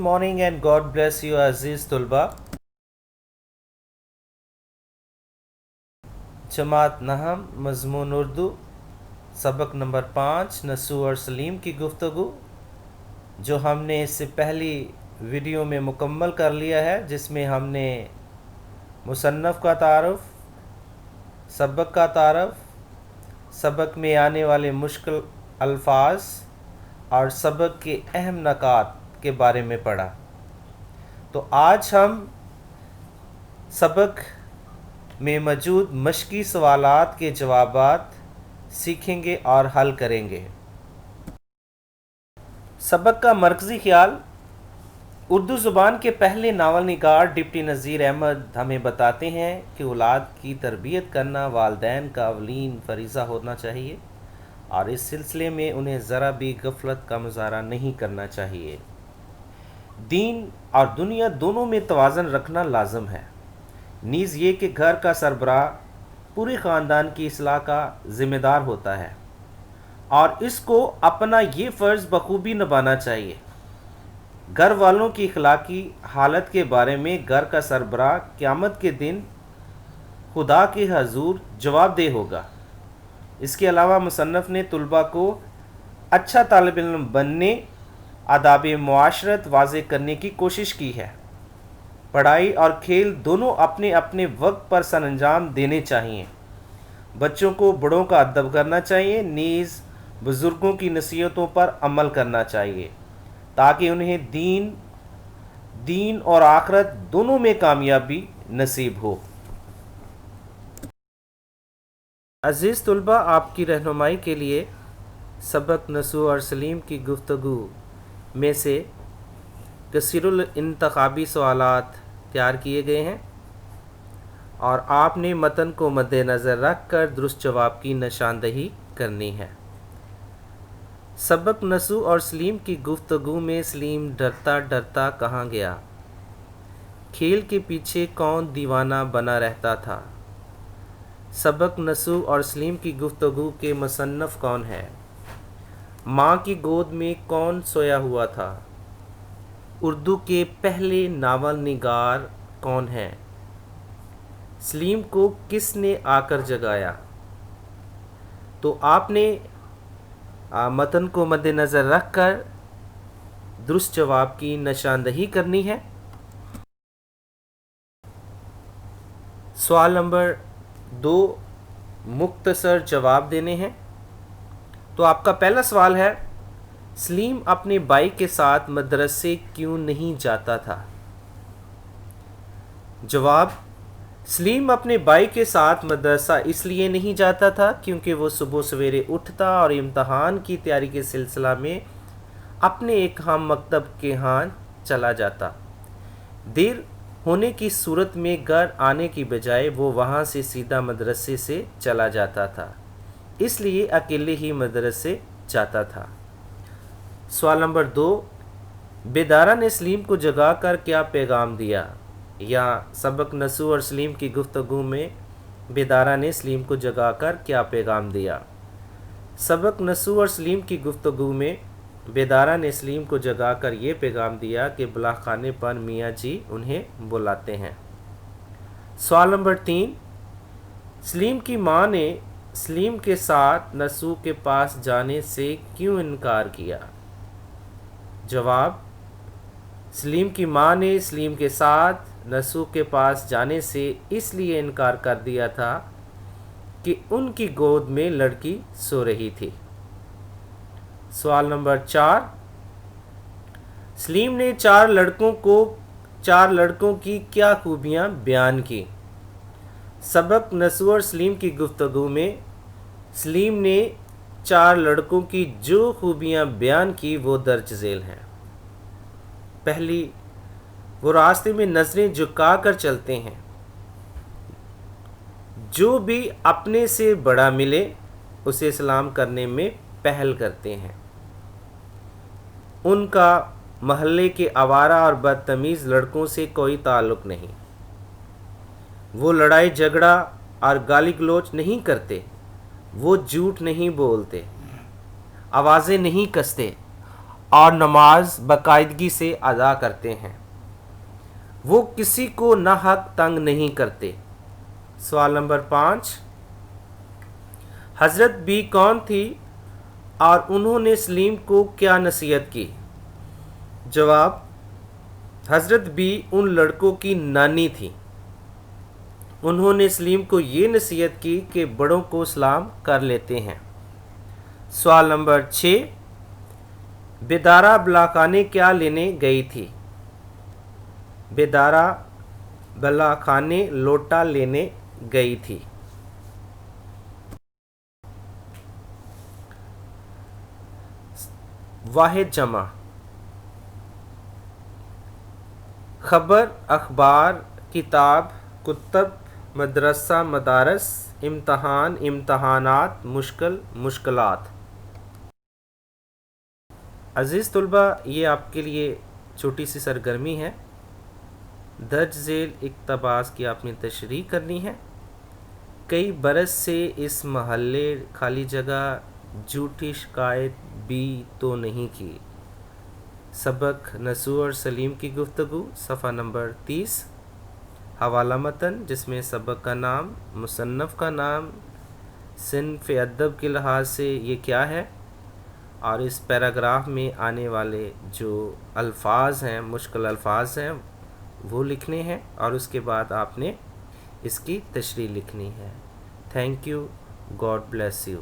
morning and God bless you aziz tulba. जमात नहम मज़मून उर्दू सबक number 5 नसू और सलीम की गुफ्तगू जो हमने इससे पहली वीडियो में मुकम्मल कर लिया है, जिसमें हमने मुसन्नफ़ का तारुफ़, सबक का तारुफ़, सबक में आने वाले मुश्किल अल्फाज और सबक के अहम नकात के बारे में पढ़ा। तो आज हम सबक में मौजूद मश्की सवालात के जवाबात सीखेंगे और हल करेंगे। सबक का मरकज़ी ख़्याल। उर्दू ज़ुबान के पहले नावल निगार डिप्टी नज़ीर अहमद हमें बताते हैं कि औलाद की तरबियत करना वालिदैन का अवलीन फ़रीज़ा होना चाहिए और इस सिलसिले में उन्हें ज़रा भी गफलत का मुज़ाहरा नहीं करना चाहिए। दीन और दुनिया दोनों में तवाज़ुन रखना लाज़िम है। नीज़ ये कि घर का सरबराह पूरे ख़ानदान की इस्लाह का ज़िम्मेदार होता है और इसको अपना ये फ़र्ज़ बखूबी निभाना चाहिए। घर वालों की अखलाकी हालत के बारे में घर का सरबराह क़यामत के दिन खुदा के हज़ूर जवाबदेह होगा। इसके अलावा मुसन्नफ़ ने तुलबा को अच्छा तालिब इल्म बनने, आदाब मुआशरत वाज़ेह करने की कोशिश की है। पढ़ाई और खेल दोनों अपने अपने वक्त पर सरअंजाम देने चाहिए। बच्चों को बड़ों का अदब करना चाहिए, नीज़ बुज़ुर्गों की नसीहतों पर अमल करना चाहिए ताकि उन्हें दीन और आखिरत दोनों में कामयाबी नसीब हो। अज़ीज़ तुलबा, आपकी रहनुमाई के लिए सबक नसू और सलीम की गुफ्तगू में से कसीरुल इंतखाबी सवालात तैयार किए गए हैं और आपने मतन को मद्देनज़र रख कर दुरुस्त जवाब की निशानदही करनी है। सबक नसू और सलीम की गुफ्तगू में सलीम डरता डरता कहाँ गया? खेल के पीछे कौन दीवाना बना रहता था? सबक नसू और सलीम की गुफ्तगू के मुसन्नफ़ कौन है? माँ की गोद में कौन सोया हुआ था? उर्दू के पहले नावल निगार कौन है? सलीम को किसने आकर जगाया? तो आपने मतन को मद्देनज़र रख कर दुरुस्त जवाब की निशानदही करनी है। सवाल नंबर 2 मुख्तसर जवाब देने हैं। तो आपका पहला सवाल है, सलीम अपने भाई के साथ मदरसे क्यों नहीं जाता था? जवाब, सलीम अपने भाई के साथ मदरसा इसलिए नहीं जाता था क्योंकि वो सुबह सवेरे उठता और इम्तहान की तैयारी के सिलसिला में अपने एक हम मकतब के यहाँ चला जाता। देर होने की सूरत में घर आने की बजाय वो वहाँ से सीधा मदरसे से चला जाता था, इसलिए अकेले ही मदरसे जाता था। सवाल नंबर 2, बेदारा ने सलीम को जगा कर क्या पैगाम दिया? या सबक नसू और सलीम की गुफ्तगू में बेदारा ने सलीम को जगा कर क्या पैगाम दिया? सबक नसू और सलीम की गुफ्तगू में बेदारा ने सलीम को जगा कर ये पैगाम दिया कि बुला खाने पर मियाँ जी उन्हें बुलाते हैं। सवाल नंबर 3, सलीम की माँ ने सलीम के साथ नसू के पास जाने से क्यों इनकार किया? जवाब, सलीम की माँ ने सलीम के साथ नसू के पास जाने से इसलिए इनकार कर दिया था कि उनकी गोद में लड़की सो रही थी। सवाल नंबर 4, सलीम ने चार लड़कों की क्या खूबियाँ बयान की? सबक नसू और सलीम की गुफ्तगू में सलीम ने 4 लड़कों की जो खूबियाँ बयान की वो दर्ज झेल हैं। पहली, वो रास्ते में नज़रें झुका कर चलते हैं। जो भी अपने से बड़ा मिले उसे सलाम करने में पहल करते हैं। उनका महल्ले के आवारा और बदतमीज़ लड़कों से कोई ताल्लुक़ नहीं। वो लड़ाई झगड़ा और गाली गलौज नहीं करते। वो झूठ नहीं बोलते, आवाज़ें नहीं कसते اور نماز باقاعدگی سے ادا کرتے ہیں۔ وہ کسی کو ناحق تنگ نہیں کرتے۔ سوال نمبر 5، حضرت بی کون تھی اور انہوں نے سلیم کو کیا نصیحت کی؟ جواب، حضرت بی ان لڑکوں کی نانی تھی۔ انہوں نے سلیم کو یہ نصیحت کی کہ بڑوں کو سلام کر لیتے ہیں۔ سوال نمبر 6، بیدارہ بلاخانے کیا لینے گئی تھی؟ بیدارہ بلاخانے لوٹا لینے گئی تھی۔ واحد جمع: خبر، اخبار، کتاب، کتب، مدرسہ، مدارس، امتحان، امتحانات، مشکل، مشکلات۔ عزیز طلبہ، یہ آپ کے لیے چھوٹی سی سرگرمی ہے۔ درج ذیل اقتباس کی آپ نے تشریح کرنی ہے۔ کئی برس سے اس محلے خالی جگہ جھوٹی شکایت بھی تو نہیں کی۔ سبق نسو اور سلیم کی گفتگو، صفحہ نمبر 30۔ حوالہ متن جس میں سبق کا نام، مصنف کا نام، صنف ادب کے لحاظ سے یہ کیا ہے، اور اس پیراگراف میں آنے والے جو الفاظ ہیں، مشکل الفاظ ہیں، وہ لکھنے ہیں، اور اس کے بعد آپ نے اس کی تشریح لکھنی ہے۔ Thank you, God bless you.